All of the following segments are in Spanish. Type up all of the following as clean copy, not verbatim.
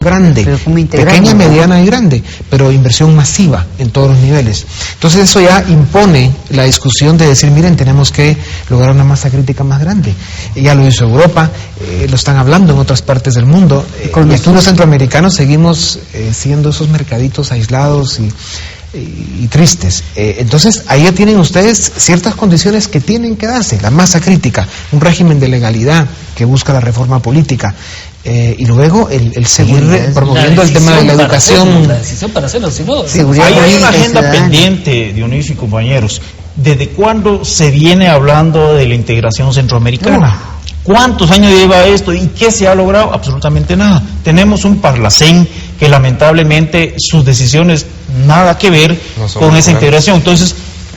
grande, pequeña, mediana y grande, pero inversión masiva en todos los niveles. Entonces eso ya impone la discusión de decir, miren, tenemos que lograr una masa crítica más grande. Ya lo hizo Europa, lo están hablando en otras partes del mundo, y aquí los centroamericanos seguimos siendo esos mercaditos aislados y tristes. Entonces ahí ya tienen ustedes ciertas condiciones que tienen que darse: la masa crítica, un régimen de legalidad que busca la reforma política, y luego el seguir promoviendo el tema de la educación. La decisión para hacerlo, si no... Hay una agenda pendiente, Dionisio y compañeros. ¿Desde cuándo se viene hablando de la integración centroamericana? ¿Cuántos años lleva esto y qué se ha logrado? Absolutamente nada. Tenemos un Parlacén que lamentablemente sus decisiones nada que ver con esa integración. Entonces,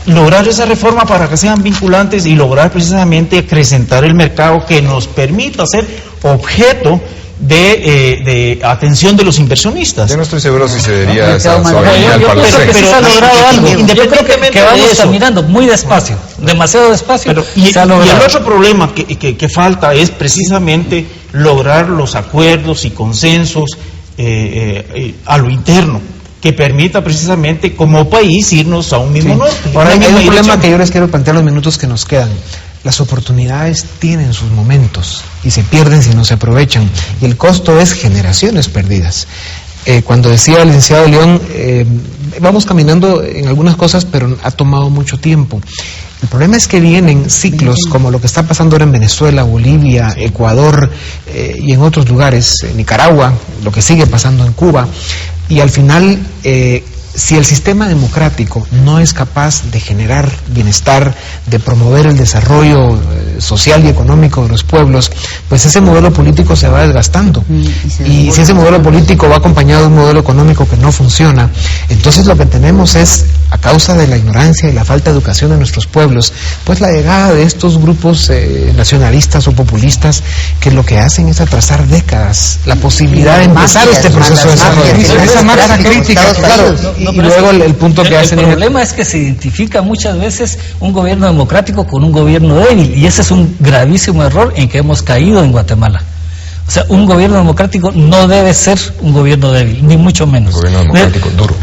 lograr esa reforma para que sean vinculantes y lograr precisamente acrecentar el mercado que nos permita ser objeto de atención de los inversionistas. Yo no estoy seguro si se debería pero se ha logrado algo. Independientemente que vamos caminando muy despacio, demasiado despacio. Y el otro problema que falta es precisamente lograr los acuerdos y consensos a lo interno, que permita precisamente como país irnos a un mismo norte. Ahora hay un problema que yo les quiero plantear los minutos que nos quedan. Las oportunidades tienen sus momentos y se pierden si no se aprovechan, y el costo es generaciones perdidas. Cuando decía el licenciado León, vamos caminando en algunas cosas, pero ha tomado mucho tiempo. El problema es que vienen ciclos como lo que está pasando ahora en Venezuela, Bolivia, Ecuador, y en otros lugares, Nicaragua, lo que sigue pasando en Cuba, y al final, si el sistema democrático no es capaz de generar bienestar, de promover el desarrollo social y económico de los pueblos, pues ese modelo político se va desgastando. Y si ese modelo político va acompañado de un modelo económico que no funciona, entonces lo que tenemos es, a causa de la ignorancia y la falta de educación de nuestros pueblos, pues la llegada de estos grupos nacionalistas o populistas que lo que hacen es atrasar décadas la posibilidad de empezar este proceso de desarrollo. Esa masa crítica, claro. Y luego el punto que hacen... El problema es que se identifica muchas veces un gobierno democrático con un gobierno débil, y ese es un gravísimo error en que hemos caído en Guatemala. O sea, un gobierno democrático no debe ser un gobierno débil, ni mucho menos. Un gobierno democrático duro.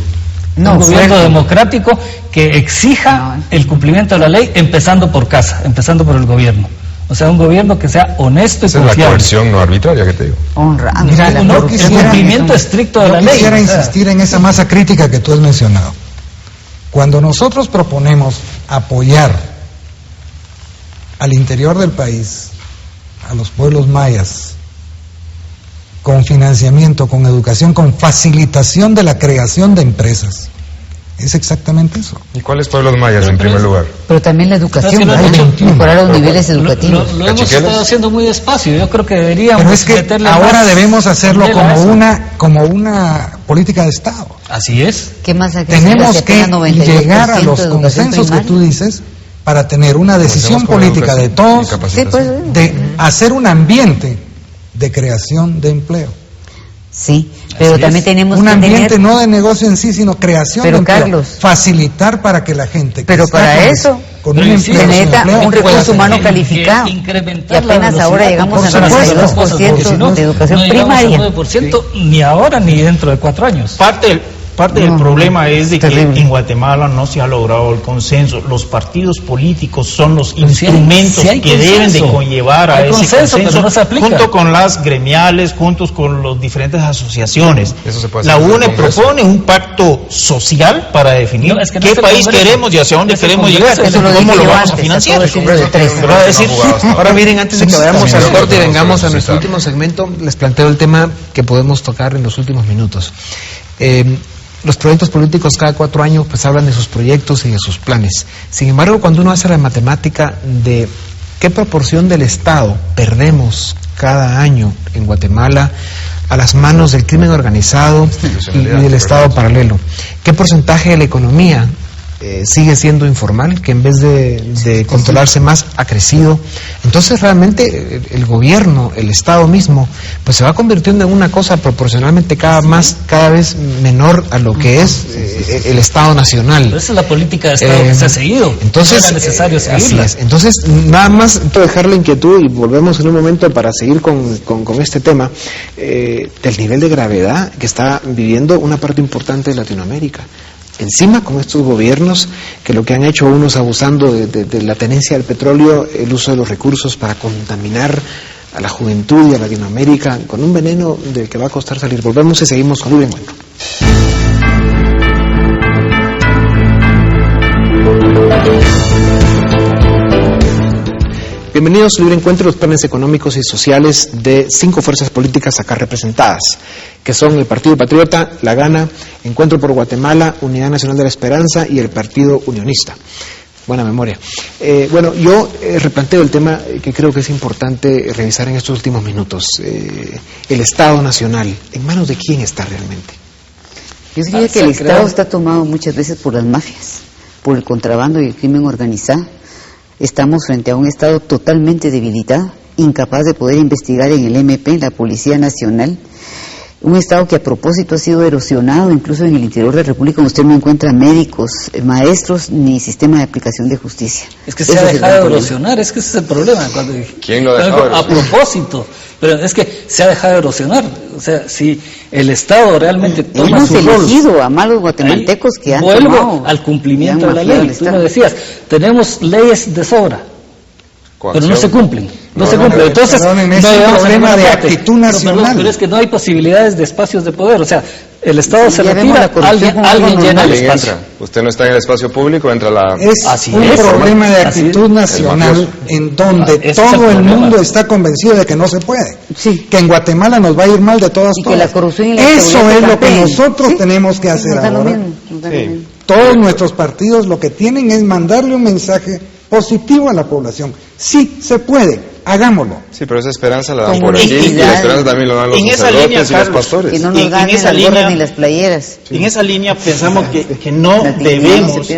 Un gobierno democrático que exija el cumplimiento de la ley, empezando por casa, empezando por el gobierno. O sea, un gobierno que sea honesto y confiable. Esa es la coerción no arbitraria que te digo. El cumplimiento estricto de la ley. Yo quisiera insistir en esa masa crítica que tú has mencionado. Cuando nosotros proponemos apoyar al interior del país, a los pueblos mayas, con financiamiento, con educación, con facilitación de la creación de empresas, es exactamente eso. ¿Y cuáles pueblos mayas en primer lugar? Pero también la educación, mejorar los niveles educativos. Lo hemos estado haciendo muy despacio. Yo creo que deberíamos... Pero es que ahora debemos hacerlo como una política de Estado. Así es. ¿Qué más tenemos que llegar a los consensos que tú dices para tener una decisión política de todos, de hacer un ambiente de creación de empleo. Sí, pero también tenemos un ambiente no de negocio en sí, sino creación de empleo. Carlos, facilitar para que la gente pero para eso con un empleo, se necesita un recurso humano calificado, y apenas ahora llegamos a 92% de educación primaria. No 9%, ni ahora ni dentro de 4 años. Parte del problema es de que en Guatemala no se ha logrado el consenso. Los partidos políticos son los instrumentos que deben de conllevar a ese consenso, pero no se aplica. Junto con las gremiales, juntos con las diferentes asociaciones. La UNE propone un pacto social para definir qué país queremos y hacia dónde queremos llegar, cómo lo vamos a financiar. Ahora miren, antes de que vayamos al corte y vengamos a nuestro último segmento, les planteo el tema que podemos tocar en los últimos minutos. Los proyectos políticos cada 4 años pues hablan de sus proyectos y de sus planes. Sin embargo, cuando uno hace la matemática de qué proporción del Estado perdemos cada año en Guatemala a las manos del crimen organizado y del Estado paralelo, qué porcentaje de la economía sigue siendo informal, que en vez de controlarse más ha crecido. Entonces realmente el gobierno, el Estado mismo, pues se va convirtiendo en una cosa proporcionalmente cada vez menor a lo que es el Estado nacional. Pero esa es la política de Estado que se ha seguido. Entonces, no era necesario seguirla. Así es. Entonces, nada más dejar la inquietud y volvemos en un momento para seguir con este tema del nivel de gravedad que está viviendo una parte importante de Latinoamérica. Encima con estos gobiernos que lo que han hecho unos abusando de la tenencia del petróleo, el uso de los recursos para contaminar a la juventud y a Latinoamérica con un veneno del que va a costar salir. Volvemos y seguimos con Libre Encuentro. Bienvenidos a Libre Encuentro, los planes económicos y sociales de 5 fuerzas políticas acá representadas, que son el Partido Patriota, La Gana, Encuentro por Guatemala, Unidad Nacional de la Esperanza y el Partido Unionista. Buena memoria. Yo replanteo el tema que creo que es importante revisar en estos últimos minutos. El Estado Nacional, ¿en manos de quién está realmente? Yo diría que el Estado está tomado muchas veces por las mafias, por el contrabando y el crimen organizado. Estamos frente a un Estado totalmente debilitado, incapaz de poder investigar en el MP, en la Policía Nacional. Un Estado que a propósito ha sido erosionado, incluso en el interior de la República, donde usted no encuentra médicos, maestros, ni sistema de aplicación de justicia. Es que se ha dejado de erosionar, es que ese es el problema. ¿Quién lo ha dejado de erosionar? A propósito, pero es que se ha dejado de erosionar. O sea, si el Estado realmente toma su rol... Hemos elegido a malos guatemaltecos que han vuelvo tomado, al cumplimiento de la ley. Tú me decías, tenemos leyes de sobra, pero no se cumplen. No se cumple. Entonces, es un problema de actitud nacional. Pero es que no hay posibilidades de espacios de poder. O sea, el Estado se retira, alguien llena el espacio. Usted no está en el espacio público, entra la... Es un problema de actitud nacional en donde todo el mundo está convencido de que no se puede. Sí. Que en Guatemala nos va a ir mal de todas formas. Que la corrupción y la eso es lo que nosotros tenemos que hacer ahora. Todos nuestros partidos lo que tienen es mandarle un mensaje positivo a la población. Sí, se puede, hagámoslo. Sí, pero esa esperanza la dan por aquí, y la esperanza también la dan los sacerdotes y los pastores. Que no nos ganen las gorras ni las playeras. En esa línea pensamos que no debemos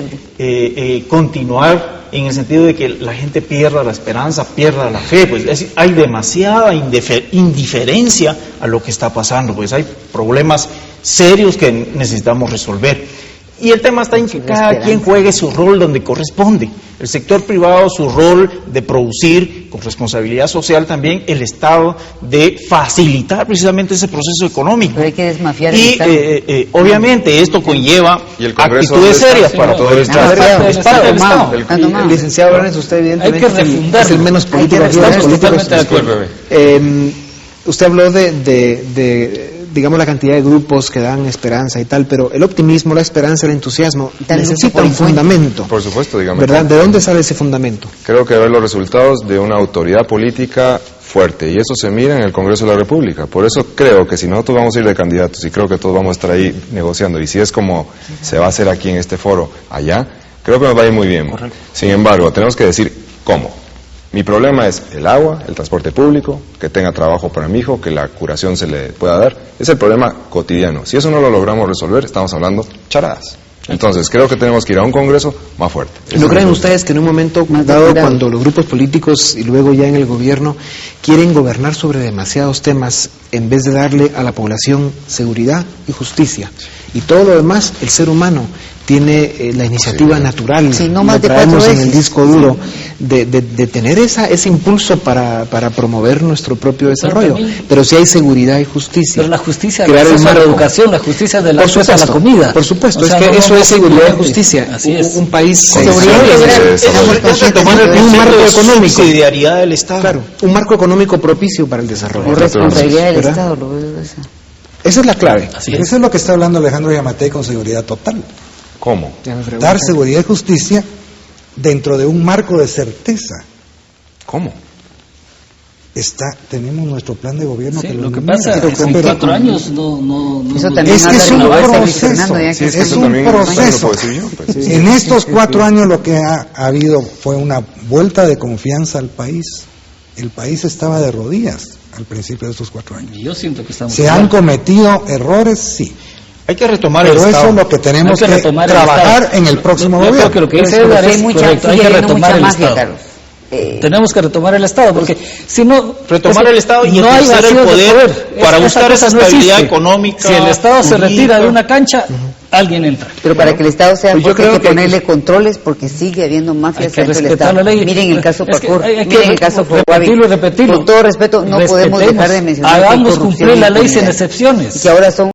continuar en el sentido de que la gente pierda la esperanza, pierda la fe. Pues es decir, hay demasiada indiferencia a lo que está pasando, pues hay problemas serios que necesitamos resolver. Y el tema está en que cada quien juegue su rol donde corresponde. El sector privado su rol de producir con responsabilidad social también, el Estado de facilitar precisamente ese proceso económico. Pero hay que desmafiar y obviamente esto conlleva actitudes serias para todo el Estado. El licenciado Blanes, usted evidentemente es el menos político. Usted habló de digamos, la cantidad de grupos que dan esperanza y tal, pero el optimismo, la esperanza, el entusiasmo necesita un fundamento. Por supuesto, digamos. ¿Verdad? ¿De dónde sale ese fundamento? Creo que ver los resultados de una autoridad política fuerte, y eso se mira en el Congreso de la República. Por eso creo que si nosotros vamos a ir de candidatos, y creo que todos vamos a estar ahí negociando, y si es como se va a hacer aquí en este foro, allá, creo que nos va a ir muy bien. Correcto. Sin embargo, tenemos que decir cómo. Mi problema es el agua, el transporte público, que tenga trabajo para mi hijo, que la curación se le pueda dar. Es el problema cotidiano. Si eso no lo logramos resolver, estamos hablando charadas. Entonces, creo que tenemos que ir a un Congreso más fuerte. ¿No creen ustedes que en un momento dado, cuando los grupos políticos y luego ya en el gobierno quieren gobernar sobre demasiados temas, en vez de darle a la población seguridad y justicia, y todo lo demás, el ser humano tiene la iniciativa natural, lo traemos en el disco duro, de tener ese impulso para promover nuestro propio desarrollo? Pero si hay seguridad y justicia. Pero la justicia del acceso a la educación, la justicia del acceso a la comida. Por supuesto, es que eso es seguridad y justicia. Así es. Un país un marco económico. Subsidiariedad del Estado. Claro, un marco económico propicio para el desarrollo. Responsabilidad del Estado. Esa es la clave. Eso es lo que está hablando Alejandro Yamatei con seguridad total. ¿Cómo? Dar seguridad y justicia dentro de un marco de certeza. ¿Cómo? Tenemos nuestro plan de gobierno. Sí, lo que pasa es que en 4 años no eso también es que es un proceso. Es un proceso. En estos 4 años lo que ha habido fue una vuelta de confianza al país. El país estaba de rodillas al principio de estos 4 años. Y yo siento que estamos... ¿Se han cometido errores? Sí. Hay que retomar Pero el eso Estado. es lo que tenemos Hay que retomar el trabajar Estado. en el próximo Yo creo gobierno. que lo que dice Pero Edgar hay es mucha, correcto. Hay sigue que habiendo retomar mucha el mafia, Estado. Carlos. Tenemos que retomar el Estado, porque si no... Retomar el Estado y no hay ejercer el vacíos de poder para buscar cosa esa no estabilidad existe. económica, Si el Estado se retira jurídica. de una cancha, alguien entra. Pero para que el Estado sea Pues yo fuerte hay creo que que- ponerle controles porque sigue habiendo mafias Hay que dentro del respetar Estado. la ley. Miren el caso Es que Pacor, hay que miren el caso Proguavi. repetirlo y repetirlo. Con todo respeto, no podemos Respetemos. dejar de mencionar que hay Hagamos corrupción cumplir y la ley sin impunidad. excepciones. Y que ahora son